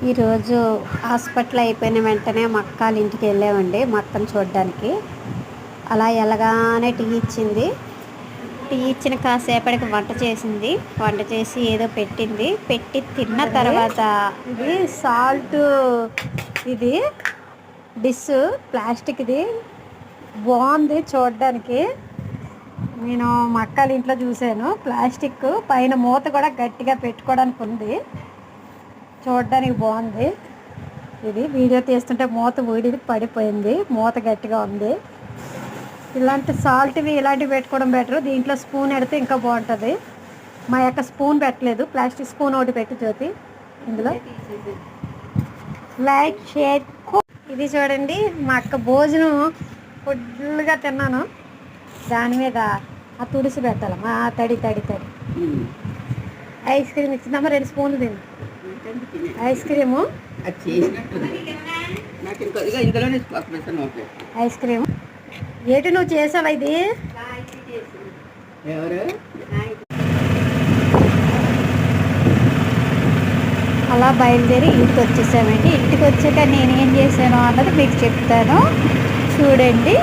ఈరోజు హాస్పిటల్ అయిపోయిన వెంటనే మా అక్క వాళ్ళ ఇంటికి వెళ్ళామండి. మా అక్కని చూడడానికి. అలా వెళ్ళగానే టీ ఇచ్చింది. టీ ఇచ్చిన కాసేపటికి వంట చేసింది. వంట చేసి ఏదో పెట్టింది. పెట్టి తిన్న తర్వాత ఇది సాల్ట్, ఇది డిష్ ప్లాస్టిక్ది బాగుంది చూడడానికి. నేను మా అక్క వాళ్ళ ఇంట్లో చూశాను. ప్లాస్టిక్ పైన మూత కూడా గట్టిగా పెట్టుకోవడానికి ఉంది. చూడడానికి బాగుంది. ఇది వీడియో తీస్తుంటే మూత ఊడి పడిపోయింది. మూత గట్టిగా ఉంది. ఇలాంటి సాల్ట్వి ఇలాంటివి పెట్టుకోవడం బెటర్. దీంట్లో స్పూన్ పెడితే ఇంకా బాగుంటుంది. మా యొక్క స్పూన్ పెట్టలేదు. ప్లాస్టిక్ స్పూన్ ఒకటి పెట్టి జ్యోతి ఇందులో లైక్ షేర్. ఇది చూడండి, మా అక్క భోజనం ఫుల్గా తిన్నాను. దాని మీద ఆ తుడిసి పెట్టాలి. మా తడి తడి తడి ఐస్ క్రీమ్ ఇచ్చిందమ్మా. 2 స్పూన్లు తిని ఐస్ క్రీము. ఐస్ క్రీమ్ ఏంటి నువ్వు చేసావా? ఇది అలా బయలుదేరి ఇంటికి వచ్చేసామండి. ఇంటికి వచ్చాక నేనేం చేశాను అన్నది మీకు చెప్తాను, చూడండి.